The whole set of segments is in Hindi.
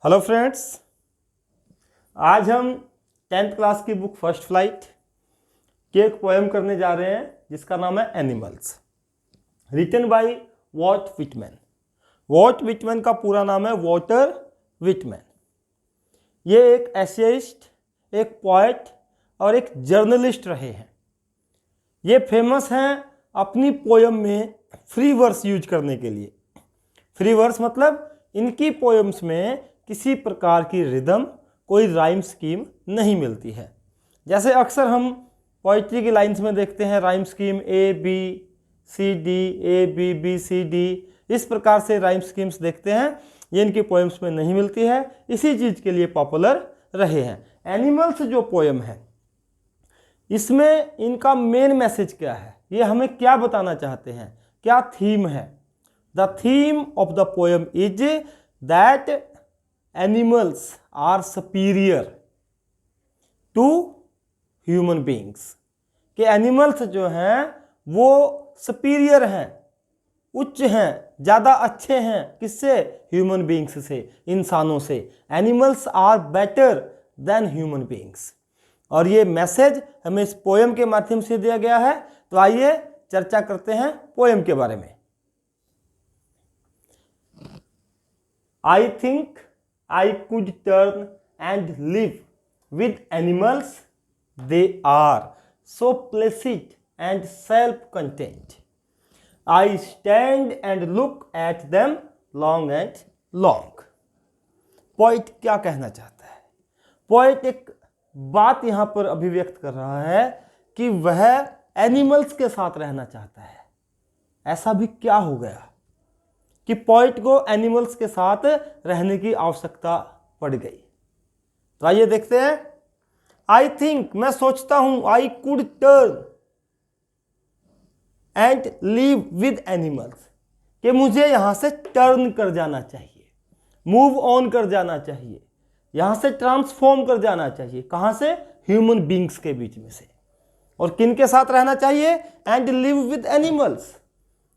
हेलो फ्रेंड्स, आज हम 10th क्लास की बुक फर्स्ट फ्लाइट की एक पोएम करने जा रहे हैं जिसका नाम है animals, written by Walt Whitman. Walt Whitman का पूरा नाम है वॉल्टर व्हिटमैन। ये एक एसेइस्ट, एक पोएट और एक जर्नलिस्ट रहे हैं। ये फेमस हैं अपनी पोएम में फ्री वर्स यूज करने के लिए। फ्री वर्स मतलब इनकी पोएम्स में किसी प्रकार की रिदम, कोई राइम स्कीम नहीं मिलती है। जैसे अक्सर हम पोइट्री की लाइंस में देखते हैं rhyme scheme A B C D, A B B C D, इस प्रकार से राइम स्कीम्स देखते हैं। ये इनकी पोएम्स में नहीं मिलती है, इसी चीज़ के लिए पॉपुलर रहे हैं। एनिमल्स जो पोएम है इसमें इनका मेन मैसेज क्या है, ये हमें क्या बताना चाहते हैं, क्या थीम है। The theme of the poem is that animals are superior to human beings, कि एनिमल्स जो हैं वो सुपीरियर हैं, उच्च हैं, ज़्यादा अच्छे हैं। किससे? ह्यूमन बींग्स से, इंसानों से। Animals are better than human beings. और ये मैसेज हमें इस पोएम के माध्यम से दिया गया है। तो आइए चर्चा करते हैं पोएम के बारे में। I think I could turn and live with animals. They are so placid and self-content. I stand and look at them long and long. Poet क्या कहना चाहता है? पोइट एक बात यहाँ पर अभिव्यक्त कर रहा है कि वह एनिमल्स के साथ रहना चाहता है। ऐसा भी क्या हो गया कि पोइट को एनिमल्स के साथ रहने की आवश्यकता पड़ गई? तो आइए देखते हैं। आई थिंक, मैं सोचता हूं, I could turn and live with animals, कि मुझे यहां से टर्न कर जाना चाहिए, मूव ऑन कर जाना चाहिए, यहां से ट्रांसफॉर्म कर जाना चाहिए। कहां से? ह्यूमन बींग्स के बीच में से। और किन के साथ रहना चाहिए? And live with animals,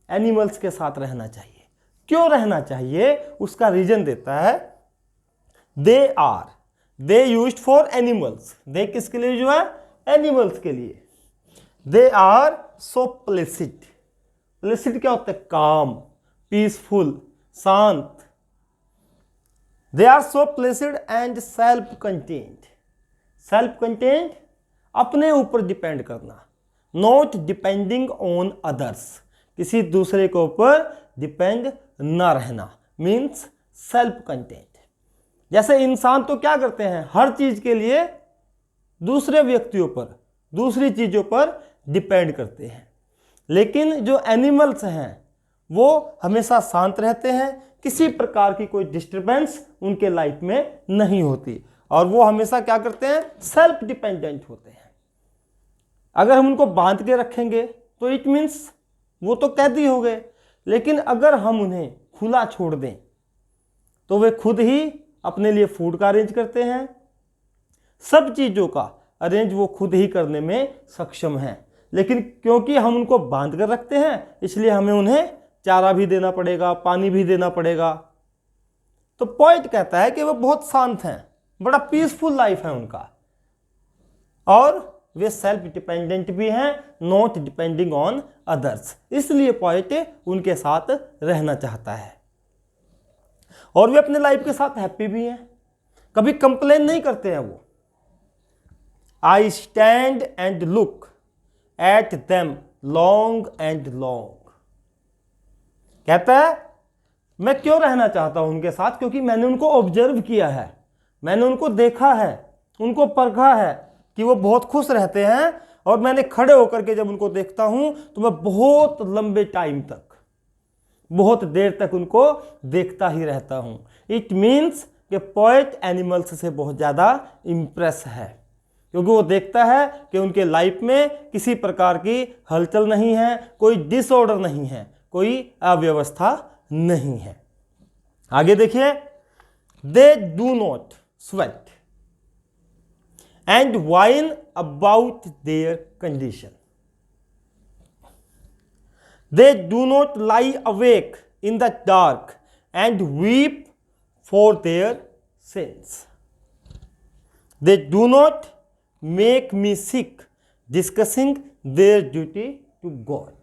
animals के साथ रहना चाहिए। क्यों रहना चाहिए? उसका रीजन देता है। They used for animals. They किसके लिए जो है? एनिमल्स के लिए। They are so placid. Placid क्या होता है? काम, पीसफुल, शांत। They are so placid and self content. Self content अपने ऊपर डिपेंड करना, नॉट डिपेंडिंग ऑन अदर्स, किसी दूसरे के ऊपर डिपेंड ना रहना, मीन्स सेल्फ कंटेंट। जैसे इंसान तो क्या करते हैं, हर चीज के लिए दूसरे व्यक्तियों पर, दूसरी चीजों पर डिपेंड करते हैं। लेकिन जो एनिमल्स हैं वो हमेशा शांत रहते हैं, किसी प्रकार की कोई डिस्टरबेंस उनके लाइफ में नहीं होती, और वो हमेशा क्या करते हैं? सेल्फ डिपेंडेंट होते हैं। अगर हम उनको बांध के रखेंगे तो इट मीन्स वो तो कैदी हो गए, लेकिन अगर हम उन्हें खुला छोड़ दें तो वे खुद ही अपने लिए फूड का अरेंज करते हैं, सब चीज़ों का अरेंज वो खुद ही करने में सक्षम हैं। लेकिन क्योंकि हम उनको बांध कर रखते हैं इसलिए हमें उन्हें चारा भी देना पड़ेगा, पानी भी देना पड़ेगा। तो पॉइंट कहता है कि वो बहुत शांत हैं, बड़ा पीसफुल लाइफ है उनका, और वे सेल्फ डिपेंडेंट भी हैं, नॉट डिपेंडिंग ऑन अदर्स। इसलिए पोएट उनके साथ रहना चाहता है। और वे अपने लाइफ के साथ हैप्पी भी हैं, कभी कंप्लेन नहीं करते हैं वो। I stand and look at them long and long. कहता है मैं क्यों रहना चाहता हूं उनके साथ? क्योंकि मैंने उनको ऑब्जर्व किया है, मैंने उनको देखा है, उनको परखा है कि वो बहुत खुश रहते हैं। और मैंने खड़े होकर के जब उनको देखता हूं तो मैं बहुत लंबे टाइम तक, बहुत देर तक उनको देखता ही रहता हूं। इट मीन्स कि पोएट एनिमल्स से बहुत ज़्यादा इंप्रेस है, क्योंकि वो देखता है कि उनके लाइफ में किसी प्रकार की हलचल नहीं है, कोई डिसऑर्डर नहीं है, कोई अव्यवस्था नहीं है। आगे देखिए। दे do not sweat and whine about their condition. They do not lie awake in the dark and weep for their sins. They do not make me sick discussing their duty to God.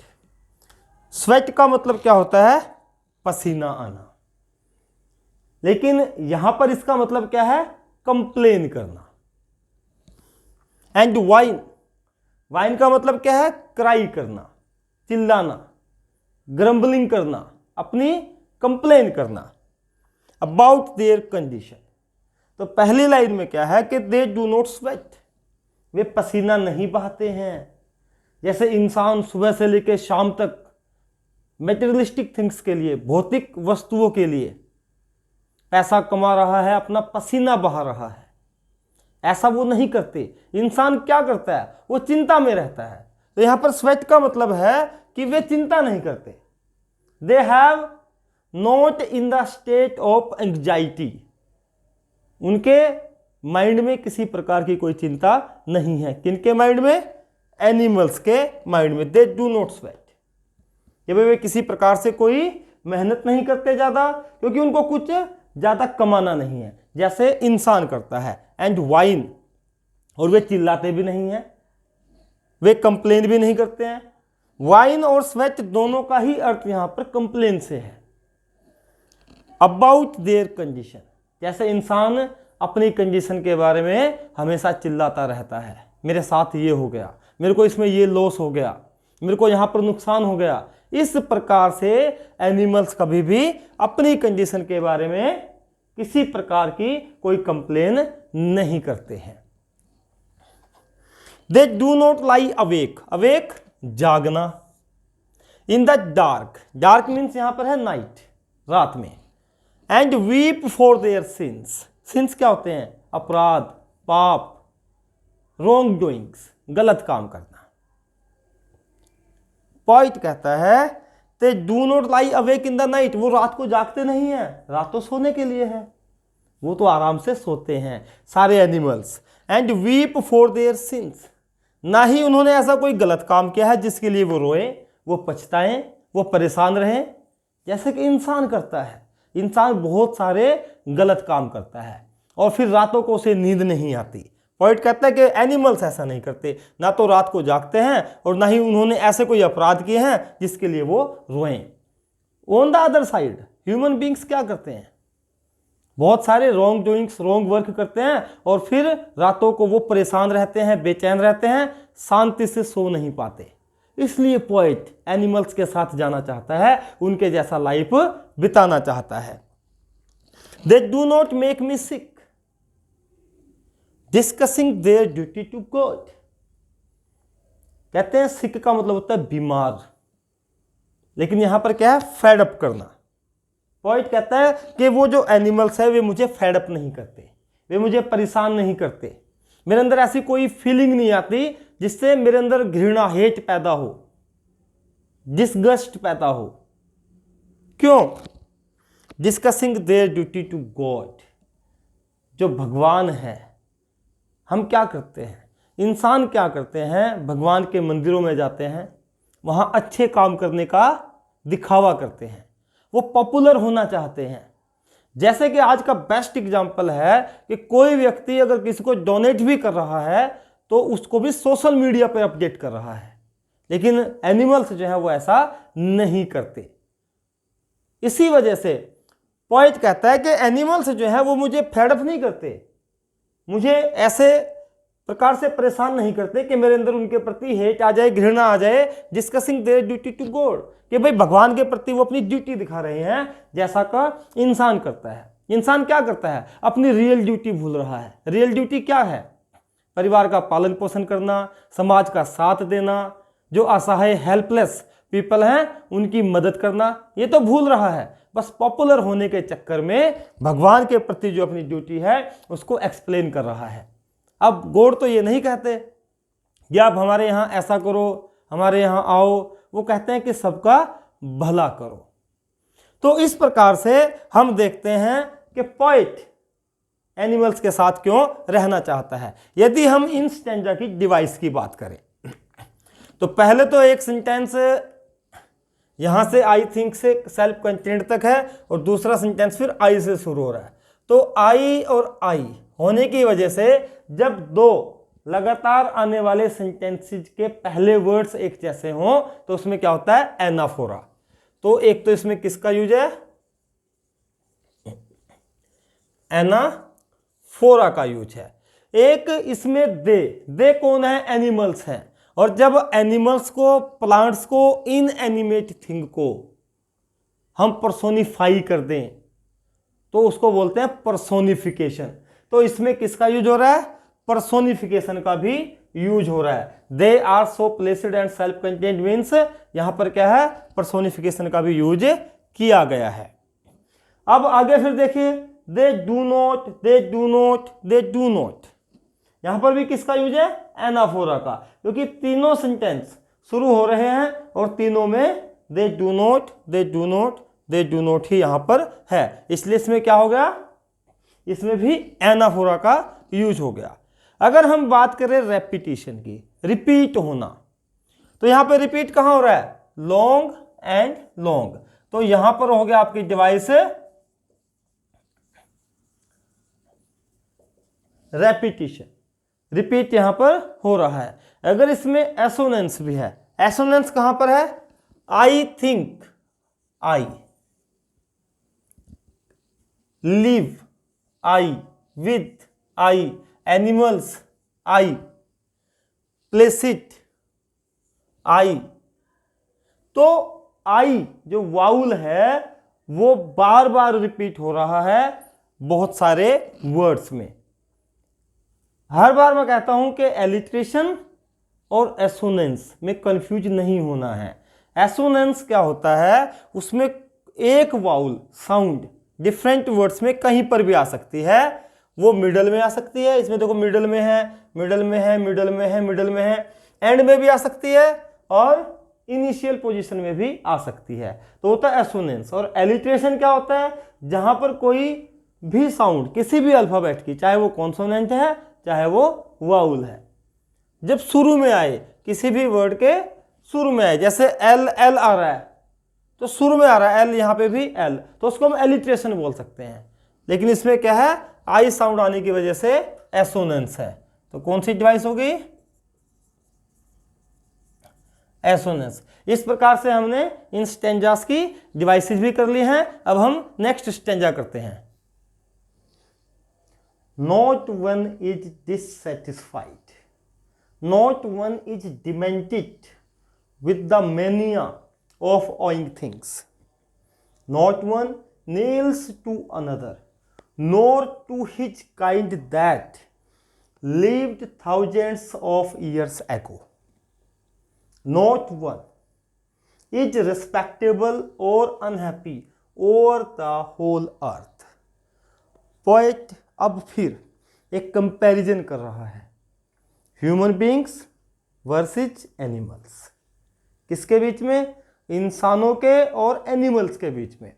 Sweat का मतलब क्या होता है? पसीना आना। लेकिन यहां पर इसका मतलब क्या है? कंप्लेन करना। एंड वाइन, वाइन का मतलब क्या है? क्राई करना, चिल्लाना, ग्रम्बलिंग करना, अपनी कंप्लेन करना अबाउट देयर कंडीशन। तो पहली लाइन में क्या है कि दे डू नॉट स्वेट, वे पसीना नहीं बहाते हैं। जैसे इंसान सुबह से लेकर शाम तक मेटेरियलिस्टिक थिंग्स के लिए, भौतिक वस्तुओं के लिए पैसा कमा रहा है, अपना पसीना बहा रहा है, ऐसा वो नहीं करते। इंसान क्या करता है? वो चिंता में रहता है। तो यहां पर स्वेट का मतलब है कि वे चिंता नहीं करते। They have not in the state of anxiety, उनके माइंड में किसी प्रकार की कोई चिंता नहीं है। किनके माइंड में? एनिमल्स के माइंड में। दे डू नॉट स्वेट, ये वे किसी प्रकार से कोई मेहनत नहीं करते ज़्यादा, क्योंकि उनको कुछ ज़्यादा कमाना नहीं है जैसे इंसान करता है। एंड वाइन, और वे चिल्लाते भी नहीं हैं, वे कंप्लेन भी नहीं करते हैं। वाइन और स्वेट दोनों का ही अर्थ यहां पर कंप्लेन से है। अबाउट देयर कंडीशन, जैसे इंसान अपनी कंडीशन के बारे में हमेशा चिल्लाता रहता है, मेरे साथ ये हो गया, मेरे को इसमें ये लॉस हो गया, मेरे को यहाँ पर नुकसान हो गया। इस प्रकार से एनिमल्स कभी भी अपनी कंडीशन के बारे में किसी प्रकार की कोई कंप्लेन नहीं करते हैं। They do not lie awake, awake जागना, in the dark, dark means यहां पर है नाइट, रात में। And weep for their sins, sins क्या होते हैं? अपराध, पाप, रॉन्ग डूइंग्स, गलत काम करना। पॉइंट कहता है ते do not lie awake in the night, वो रात को जागते नहीं है, रात तो सोने के लिए है, वो तो आराम से सोते हैं सारे animals. And weep for their since, ना ही उन्होंने ऐसा कोई गलत काम किया है जिसके लिए वो रोए, वो पछताएं, वो परेशान रहें, जैसे कि इंसान करता है। इंसान बहुत सारे गलत काम करता है और फिर रातों को उसे नींद नहीं आती। पॉइंट कहता है कि एनिमल्स ऐसा नहीं करते, ना तो रात को जागते हैं और ना ही उन्होंने ऐसे कोई अपराध किए हैं जिसके लिए वो रोएं। On the other side human beings क्या करते हैं? बहुत सारे रॉन्ग डूइंग्स, रॉन्ग वर्क करते हैं और फिर रातों को वो परेशान रहते हैं, बेचैन रहते हैं, शांति से सो नहीं पाते। इसलिए पोएट एनिमल्स के साथ जाना चाहता है, उनके जैसा लाइफ बिताना चाहता है। They do not make me sick discussing their duty to God, कहते हैं सिक का मतलब होता है बीमार, लेकिन यहां पर क्या है? फेड अप करना। पॉइंट कहता है कि वो जो एनिमल्स है वे मुझे फेड अप नहीं करते, वे मुझे परेशान नहीं करते, मेरे अंदर ऐसी कोई फीलिंग नहीं आती जिससे मेरे अंदर घृणा, हेट पैदा हो, डिसगस्ट पैदा हो। क्यों? Discussing their duty to God, जो भगवान है। हम क्या करते हैं? इंसान क्या करते हैं? भगवान के मंदिरों में जाते हैं, वहां अच्छे काम करने का दिखावा करते हैं, वो पॉपुलर होना चाहते हैं। जैसे कि आज का बेस्ट एग्जांपल है कि कोई व्यक्ति अगर किसी को डोनेट भी कर रहा है तो उसको भी सोशल मीडिया पर अपडेट कर रहा है, लेकिन एनिमल्स जो है वो ऐसा नहीं करते। इसी वजह से पॉइंट कहता है कि एनिमल्स जो है वो मुझे फेडअप नहीं करते, मुझे ऐसे प्रकार से परेशान नहीं करते कि मेरे अंदर उनके प्रति हेट आ जाए, घृणा आ जाए। Discussing their duty to God, कि भाई भगवान के प्रति वो अपनी ड्यूटी दिखा रहे हैं, जैसा का इंसान करता है। इंसान क्या करता है? अपनी रियल ड्यूटी भूल रहा है। रियल ड्यूटी क्या है? परिवार का पालन पोषण करना, समाज का साथ देना, जो असहाय हेल्पलेस पीपल हैं उनकी मदद करना, ये तो भूल रहा है। बस पॉपुलर होने के चक्कर में भगवान के प्रति जो अपनी ड्यूटी है उसको एक्सप्लेन कर रहा है। अब गॉड तो ये नहीं कहते कि आप हमारे यहाँ ऐसा करो, हमारे यहाँ आओ, वो कहते हैं कि सबका भला करो। तो इस प्रकार से हम देखते हैं कि पोएट एनिमल्स के साथ क्यों रहना चाहता है। यदि हम इन स्टैंजा की डिवाइस की बात करें तो पहले तो एक सेंटेंस यहां से आई थिंक से सेल्फ कंटेंट तक है और दूसरा सेंटेंस फिर आई से शुरू हो रहा है। तो आई और आई होने की वजह से जब दो लगातार आने वाले सेंटेंसेस के पहले वर्ड्स एक जैसे हों तो उसमें क्या होता है, एनाफोरा। तो एक तो इसमें किसका यूज है, एनाफोरा का यूज है। एक इसमें दे कौन है, एनिमल्स हैं। और जब एनिमल्स को, प्लांट्स को, इन एनिमेट थिंग को हम पर्सोनिफाई कर दें तो उसको बोलते हैं पर्सोनिफिकेशन। तो इसमें किसका यूज हो रहा है, पर्सोनिफिकेशन का भी यूज हो रहा है। They are so placid and self contained means यहां पर क्या है, पर्सोनिफिकेशन का भी यूज किया गया है। अब आगे फिर देखिए, दे do not, they do not, they do not, यहां पर भी किसका यूज है, एनाफोरा का, क्योंकि तीनों सेंटेंस शुरू हो रहे हैं और तीनों में दे do not, they do not, they do not ही यहां पर है, इसलिए इसमें क्या हो गया, इसमें भी एनाफोरा का यूज हो गया। अगर हम बात करें रेपिटेशन की, रिपीट होना, तो यहां पर रिपीट कहां हो रहा है, लॉन्ग एंड लॉन्ग। तो यहां पर हो गया आपकी डिवाइस रेपिटेशन, रिपीट यहां पर हो रहा है। अगर इसमें एसोनेंस भी है, एसोनेंस कहां पर है, I think, I, live, I, with, I, animals, I, placid, I. तो आई जो वाउल है वो बार बार रिपीट हो रहा है बहुत सारे वर्ड्स में। हर बार मैं कहता हूं कि एलिट्रेशन और एसोनेंस में कंफ्यूज नहीं होना है। एसोनेंस क्या होता है, उसमें एक वाउल साउंड डिफरेंट वर्ड्स में कहीं पर भी आ सकती है, वो मिडल में आ सकती है, इसमें देखो मिडल में है, मिडल में है, मिडल में है, मिडल में है, एंड में भी आ सकती है और इनिशियल पोजीशन में भी आ सकती है। तो होता है एसोनेंस। और एलिट्रेशन क्या होता है, जहां पर कोई भी साउंड किसी भी अल्फाबेट की, चाहे वो कॉन्सोनेंट है चाहे वो वाउल है, जब शुरू में आए, किसी भी वर्ड के शुरू में आए, जैसे एल, एल आ रहा है तो शुरू में आ रहा है एल, यहां पे भी एल, तो उसको हम एलिट्रेशन बोल सकते हैं। लेकिन इसमें क्या है, आई साउंड आने की वजह से एसोनेंस है। तो कौन सी डिवाइस होगी, एसोनेंस। इस प्रकार से हमने इन स्टेंजास की डिवाइसेस भी कर ली हैं। अब हम नेक्स्ट स्टेंजा करते हैं। Not one is dissatisfied, not one is demented with the mania of owing things. Not one nails to another, nor to his kind that lived thousands of years ago. Not one is respectable or unhappy over the whole earth. Poet अब फिर एक कंपैरिजन कर रहा है, ह्यूमन बींग्स वर्सेस एनिमल्स। किसके बीच में, इंसानों के और एनिमल्स के बीच में।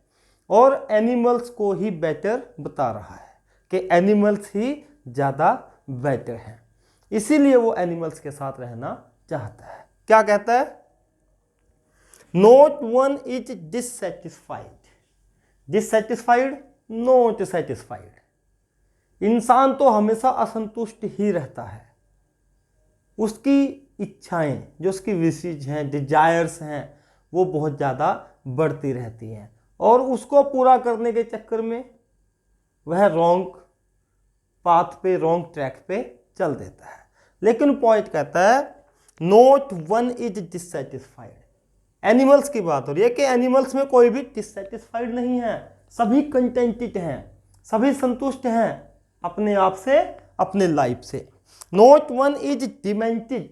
और एनिमल्स को ही बेटर बता रहा है कि एनिमल्स ही ज़्यादा बेटर हैं, इसीलिए वो एनिमल्स के साथ रहना चाहता है। क्या कहता है, not one is dissatisfied, dissatisfied, not satisfied. इंसान तो हमेशा असंतुष्ट ही रहता है, उसकी इच्छाएं, जो उसकी विशेष हैं, डिजायर्स हैं, वो बहुत ज़्यादा बढ़ती रहती हैं और उसको पूरा करने के चक्कर में वह रॉन्ग पाथ पे, रॉन्ग ट्रैक पे चल देता है। लेकिन पॉइंट कहता है not one is dissatisfied. Animals की बात हो रही है कि एनिमल्स में कोई भी डिससेटिस्फाइड नहीं है, सभी कंटेंटेड हैं, सभी संतुष्ट हैं अपने आप से, अपने लाइफ से। Not one is demented,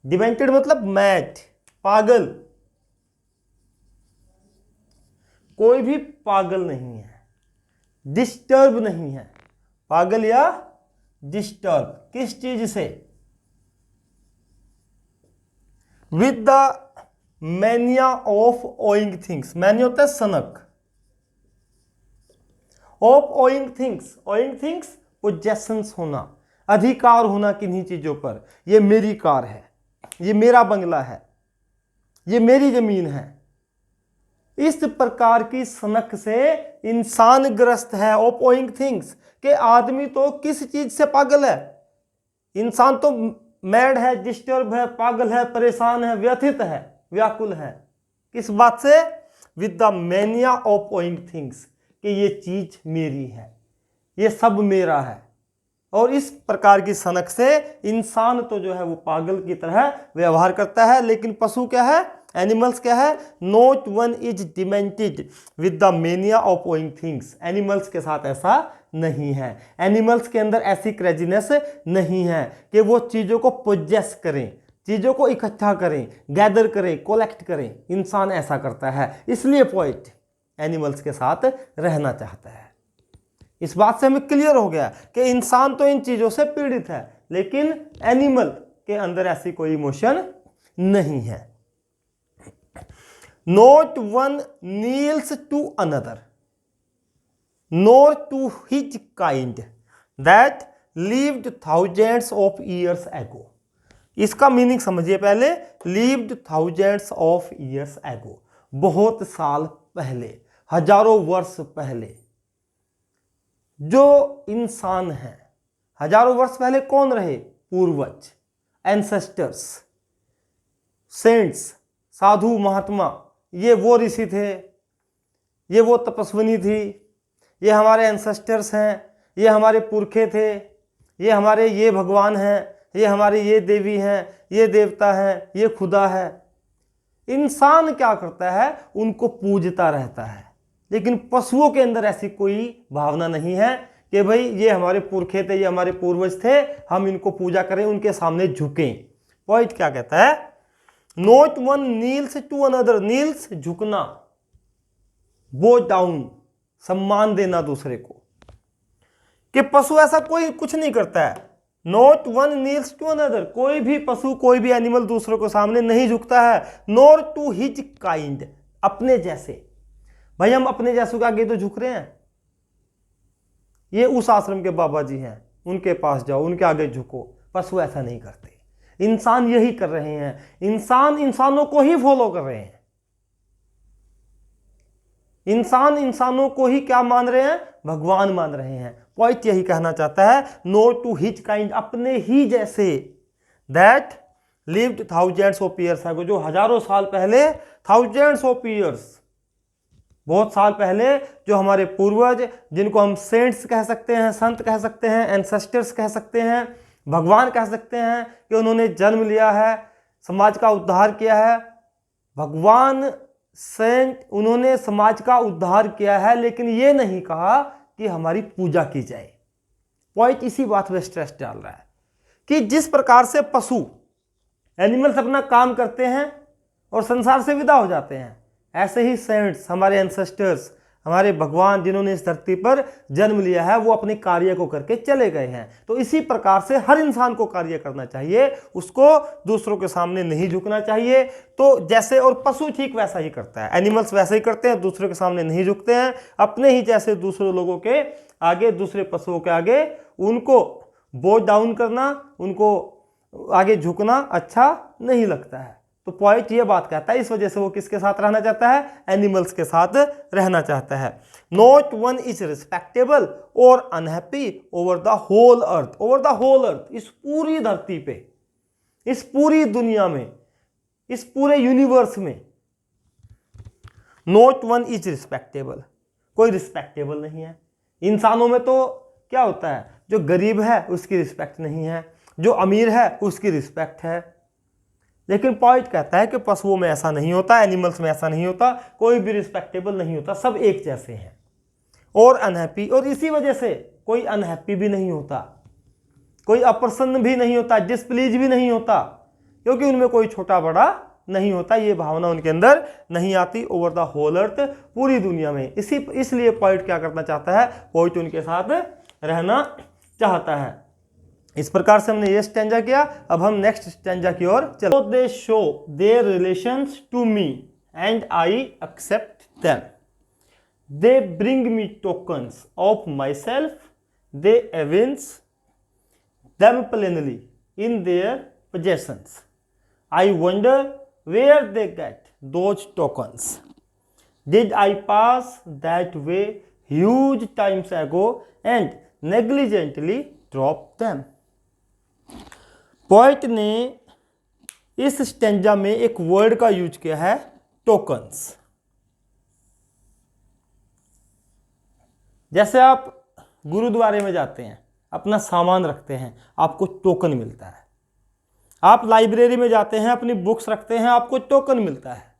demented मतलब मैड, पागल, कोई भी पागल नहीं है, डिस्टर्ब नहीं है। पागल या डिस्टर्ब किस चीज से, with the mania of owing things. Mania होता है सनक, of owing things, owing things possessions होना, अधिकार होना किन्हीं चीजों पर। ये मेरी कार है, ये मेरा बंगला है, ये मेरी जमीन है, इस प्रकार की सनक से इंसान ग्रस्त है। ओपोइंग थिंग्स के आदमी तो किस चीज से पागल है? इंसान तो मैड है, डिस्टर्ब है, पागल है, परेशान है, व्यथित है, व्याकुल है। किस बात से? With the mania of owing things, कि ये चीज मेरी है, ये सब मेरा है। और इस प्रकार की सनक से इंसान तो जो है वो पागल की तरह व्यवहार करता है। लेकिन पशु क्या है? एनिमल्स क्या है? Not one is demented with the mania of owing things. Animals के साथ ऐसा नहीं है। एनिमल्स के अंदर ऐसी क्रेजीनेस नहीं है कि वो चीज़ों को पोजेस करें, चीज़ों को इकट्ठा करें, गैदर करें, कलेक्ट करें। इंसान ऐसा करता है, इसलिए पोएट एनिमल्स के साथ रहना चाहता है। इस बात से हमें क्लियर हो गया कि इंसान तो इन चीज़ों से पीड़ित है, लेकिन एनिमल के अंदर ऐसी कोई इमोशन नहीं है। Not one kneels to another nor to his kind that lived thousands of years ago. इसका मीनिंग समझिए पहले। लिव्ड थाउजेंड्स ऑफ ईयर्स एगो, बहुत साल पहले, हजारों वर्ष पहले जो इंसान है, हजारों वर्ष पहले कौन रहे? पूर्वज, एंसेस्टर्स, सेंट्स, साधु महात्मा। ये वो ऋषि थे, ये वो तपस्विनी थी, ये हमारे एंसेस्टर्स हैं, ये हमारे पुरखे थे, ये हमारे ये भगवान हैं, ये हमारे ये देवी हैं, ये देवता हैं, ये खुदा है। इंसान क्या करता है? उनको पूजता रहता है। लेकिन पशुओं के अंदर ऐसी कोई भावना नहीं है कि भाई ये हमारे पुरखे थे, ये हमारे पूर्वज थे, हम इनको पूजा करें, उनके सामने झुकें। पॉइंट क्या कहता है? Not one kneels to another. Kneels झुकना, बो डाउन, सम्मान देना दूसरे को। कि पशु ऐसा कोई कुछ नहीं करता है। Not one kneels to another, कोई भी पशु, कोई भी एनिमल दूसरों के सामने नहीं झुकता है। नॉर टू हिज काइंड, अपने जैसे। भाई हम अपने जैसों के आगे तो झुक रहे हैं। ये उस आश्रम के बाबा जी हैं, उनके पास जाओ, उनके आगे झुको। पशु ऐसा नहीं करते। इंसान यही कर रहे हैं। इंसान इंसानों को ही फॉलो कर रहे हैं। इंसान इंसानों को ही क्या मान रहे हैं? भगवान मान रहे हैं। पॉइंट यही कहना चाहता है, नो टू हिज काइंड, अपने ही जैसे। That lived thousands of years एगो, जो हजारों साल पहले, थाउजेंड्स ऑफ ईयर्स, बहुत साल पहले, जो हमारे पूर्वज, जिनको हम सेंट्स कह सकते हैं, संत कह सकते हैं, एंसेस्टर्स कह सकते हैं, भगवान कह सकते हैं, कि उन्होंने जन्म लिया है, समाज का उद्धार किया है। भगवान, सेंट, उन्होंने समाज का उद्धार किया है, लेकिन ये नहीं कहा कि हमारी पूजा की जाए। पॉइंट इसी बात पर स्ट्रेस डाल रहा है कि जिस प्रकार से पशु, एनिमल्स अपना काम करते हैं और संसार से विदा हो जाते हैं, ऐसे ही सेंट्स, हमारे एंसेस्टर्स, हमारे भगवान, जिन्होंने इस धरती पर जन्म लिया है, वो अपने कार्य को करके चले गए हैं। तो इसी प्रकार से हर इंसान को कार्य करना चाहिए, उसको दूसरों के सामने नहीं झुकना चाहिए। तो जैसे, और पशु ठीक वैसा ही करता है, एनिमल्स वैसे ही करते हैं, दूसरों के सामने नहीं झुकते हैं। अपने ही जैसे दूसरे लोगों के आगे, दूसरे पशुओं के आगे उनको बो डाउन करना, उनको आगे झुकना अच्छा नहीं लगता है। तो पॉइंट ये बात कहता है, इस वजह से वो किसके साथ रहना चाहता है? एनिमल्स के साथ रहना चाहता है। नॉट वन इज रिस्पेक्टेबल और unhappy over the whole earth. Over the whole earth, इस पूरी धरती पे, इस पूरी दुनिया में, इस पूरे यूनिवर्स में नॉट वन इज रिस्पेक्टेबल, कोई रिस्पेक्टेबल नहीं है। इंसानों में तो क्या होता है? जो गरीब है उसकी रिस्पेक्ट नहीं है, जो अमीर है उसकी रिस्पेक्ट है। लेकिन पॉइंट कहता है कि पशुओं में ऐसा नहीं होता, एनिमल्स में ऐसा नहीं होता, कोई भी रिस्पेक्टेबल नहीं होता, सब एक जैसे हैं। और अनहैप्पी, और इसी वजह से कोई अनहैप्पी भी नहीं होता, कोई अप्रसन्न भी नहीं होता, डिस्प्लीज भी नहीं होता, क्योंकि उनमें कोई छोटा बड़ा नहीं होता, ये भावना उनके अंदर नहीं आती। ओवर द होल अर्थ, पूरी दुनिया में। इसलिए पॉइंट क्या करना चाहता है? पॉइंट उनके साथ रहना चाहता है। इस प्रकार से हमने ये स्टैंजा किया। अब हम नेक्स्ट स्टैंजा की ओर चलो। They show their relations to me and I accept them. They bring me tokens of my self, they evince them plainly in their possessions. I wonder where they get those tokens. Did I pass that way huge times ago and negligently drop them. Poet ने इस स्टेंजा में एक वर्ड का यूज किया है, टोकन्स। जैसे आप गुरुद्वारे में जाते हैं, अपना सामान रखते हैं, आपको टोकन मिलता है। आप लाइब्रेरी में जाते हैं, अपनी बुक्स रखते हैं, आपको टोकन मिलता है।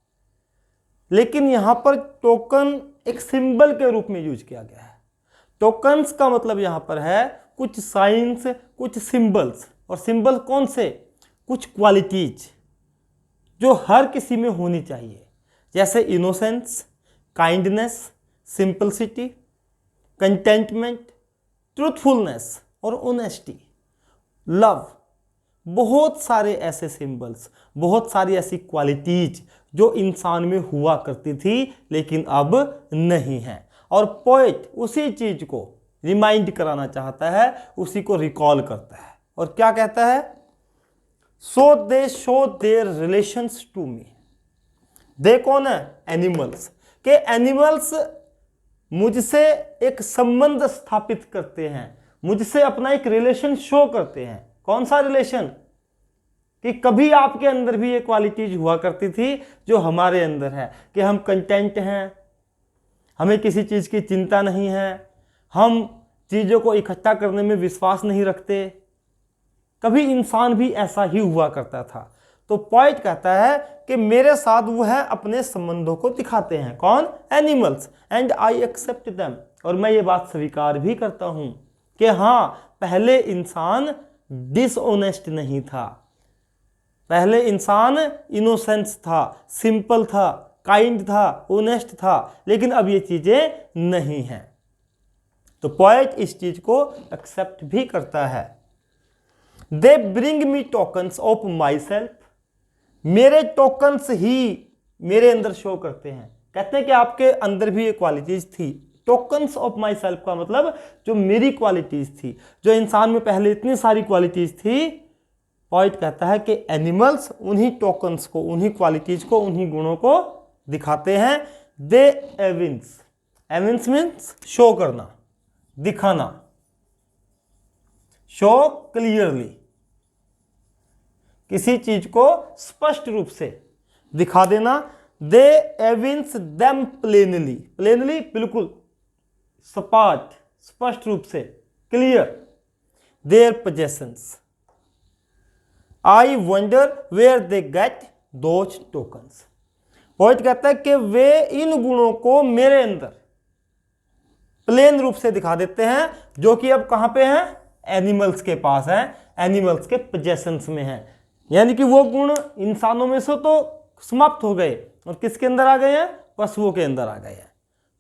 लेकिन यहां पर टोकन एक सिंबल के रूप में यूज किया गया है। टोकन्स का मतलब यहां पर है कुछ साइंस, कुछ सिंबल्स। और सिंबल कौन से? कुछ क्वालिटीज जो हर किसी में होनी चाहिए, जैसे innocence, kindness, simplicity, contentment, truthfulness और ऑनेस्टी, लव। बहुत सारे ऐसे सिंबल्स, बहुत सारी ऐसी क्वालिटीज जो इंसान में हुआ करती थी लेकिन अब नहीं है। और पोएट उसी चीज को रिमाइंड कराना चाहता है, उसी को रिकॉल करता है। और क्या कहता है? So they show their relations to me. They कौन है? एनिमल्स। के एनिमल्स मुझसे एक संबंध स्थापित करते हैं, मुझसे अपना एक रिलेशन शो करते हैं। कौन सा रिलेशन? कि कभी आपके अंदर भी ये क्वालिटीज हुआ करती थी जो हमारे अंदर है, कि हम कंटेंट हैं, हमें किसी चीज़ की चिंता नहीं है, हम चीज़ों को इकट्ठा करने में विश्वास नहीं रखते। कभी इंसान भी ऐसा ही हुआ करता था। तो पोएट कहता है कि मेरे साथ वो है अपने संबंधों को दिखाते हैं। कौन? Animals. And I accept them. और मैं ये बात स्वीकार भी करता हूं कि हाँ, पहले इंसान डिसऑनेस्ट नहीं था, पहले इंसान इनोसेंस था, सिंपल था, काइंड था, ऑनेस्ट था, लेकिन अब ये चीजें नहीं हैं। तो पोएट इस चीज को एक्सेप्ट भी करता है। दे bring me tokens of my self. मेरे टोकन्स ही मेरे अंदर शो करते हैं। कहते हैं कि आपके अंदर भी ये क्वालिटीज थी। टोकन्स ऑफ माई सेल्फ का मतलब जो मेरी क्वालिटीज थी, जो इंसान में पहले इतनी सारी क्वालिटीज थी। पोएट कहता है कि एनिमल्स उन्हीं टोकन्स को, उन्हीं क्वालिटीज को, उन्हीं गुणों को दिखाते हैं। दे एविंस। एविंस मीन्स शो करना, दिखाना, शो क्लियरली, किसी चीज को स्पष्ट रूप से दिखा देना। They evince them plainly. Plainly बिल्कुल सपाट, स्पष्ट रूप से, clear. Their possessions. I wonder where they get those tokens. Poet कहता है कि वे इन गुणों को मेरे अंदर प्लेन रूप से दिखा देते हैं, जो कि अब कहां पे हैं? एनिमल्स के पास हैं, एनिमल्स के पोजेशंस में हैं। यानी कि वो गुण इंसानों में से तो समाप्त हो गए और किसके अंदर आ गए हैं? पशुओं के अंदर आ गए हैं।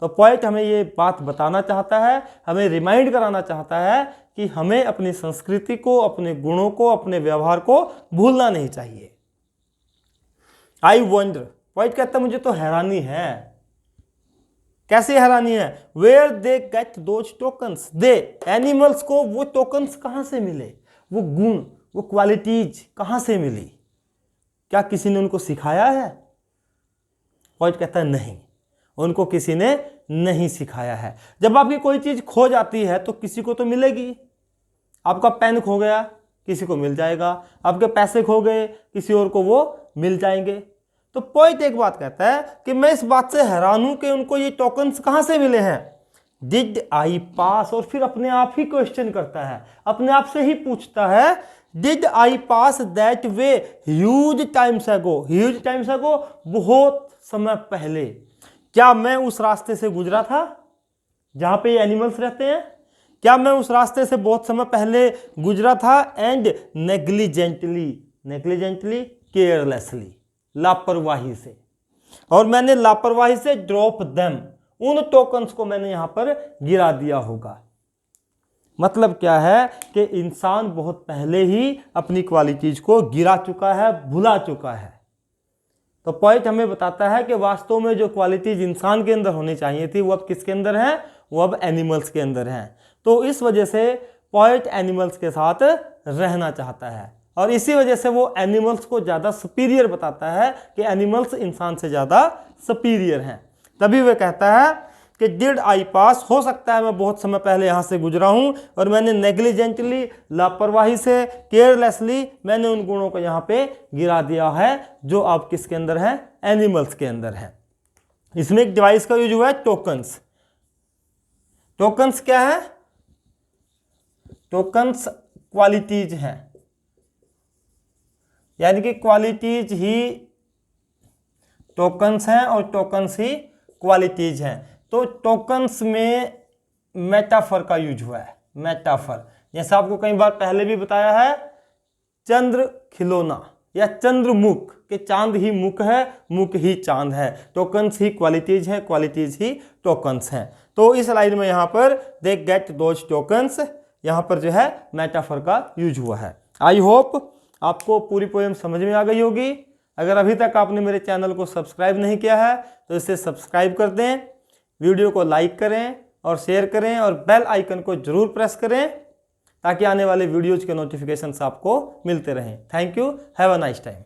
तो पोएट हमें ये बात बताना चाहता है, हमें रिमाइंड कराना चाहता है कि हमें अपनी संस्कृति को, अपने गुणों को, अपने व्यवहार को भूलना नहीं चाहिए। I wonder. पोएट कहता है मुझे तो हैरानी है। कैसी हैरानी है? Where they get those tokens. दे एनिमल्स को वो टोकन्स कहां से मिले? वो गुण, वो क्वालिटीज कहां से मिली? क्या किसी ने उनको सिखाया है? पोएट कहता है नहीं, उनको किसी ने नहीं सिखाया है। जब आपकी कोई चीज खो जाती है तो किसी को तो मिलेगी। आपका पेन खो गया, किसी को मिल जाएगा। आपके पैसे खो गए, किसी और को वो मिल जाएंगे। तो पोएट एक बात कहता है कि मैं इस बात से हैरान हूं कि उनको ये टोकन्स कहां से मिले हैं। डिड आई पास। और फिर अपने आप ही क्वेश्चन करता है, अपने आप से ही पूछता है, did I pass that way huge times एगो। ह्यूज टाइम्स एगो, बहुत समय पहले। क्या मैं उस रास्ते से गुजरा था जहां पे एनिमल्स रहते हैं? क्या मैं उस रास्ते से बहुत समय पहले गुजरा था? And negligently. नेग्लिजेंटली, केयरलेसली, लापरवाही से। और मैंने लापरवाही से ड्रॉप देम। उन टोकन्स को मैंने यहां पर गिरा दिया होगा। मतलब क्या है कि इंसान बहुत पहले ही अपनी क्वालिटीज को गिरा चुका है, भुला चुका है। तो पोएट हमें बताता है कि वास्तव में जो क्वालिटीज इंसान के अंदर होनी चाहिए थी वो अब किसके अंदर है? वो अब एनिमल्स के अंदर है। तो इस वजह से पोएट एनिमल्स के साथ रहना चाहता है और इसी वजह से वो एनिमल्स को ज़्यादा सुपीरियर बताता है कि एनिमल्स इंसान से ज़्यादा सुपीरियर हैं। तभी वह कहता है कि डिड आई पास, हो सकता है मैं बहुत समय पहले यहाँ से गुजरा हूँ और मैंने नेग्लिजेंटली, लापरवाही से, केयरलेसली मैंने उन गुणों को यहाँ पे गिरा दिया है जो आप किसके अंदर है, एनिमल्स के अंदर है। इसमें एक डिवाइस का यूज हुआ है टोकन्स। टोकन्स क्या है? टोकन्स क्वालिटीज हैं, यानी कि क्वालिटीज ही टोकन्स हैं और टोकन्स ही क्वालिटीज हैं। तो टोकन्स में मेटाफर का यूज हुआ है। मेटाफर, जैसा आपको कई बार पहले भी बताया है, चंद्र खिलौना या चंद्रमुख, के चांद ही मुख है, मुख ही चांद है। टोकन्स ही क्वालिटीज हैं, क्वालिटीज ही टोकन्स हैं। तो इस लाइन में यहाँ पर दे गेट दोज टोकन्स, यहाँ पर जो है मेटाफर का यूज हुआ है। आई होप आपको पूरी पोएम समझ में आ गई होगी। अगर अभी तक आपने मेरे चैनल को सब्सक्राइब नहीं किया है तो इसे सब्सक्राइब कर दें, वीडियो को लाइक करें और शेयर करें और बेल आइकन को जरूर प्रेस करें ताकि आने वाले वीडियोज़ के नोटिफिकेशंस आपको मिलते रहें। Thank you, have a nice time.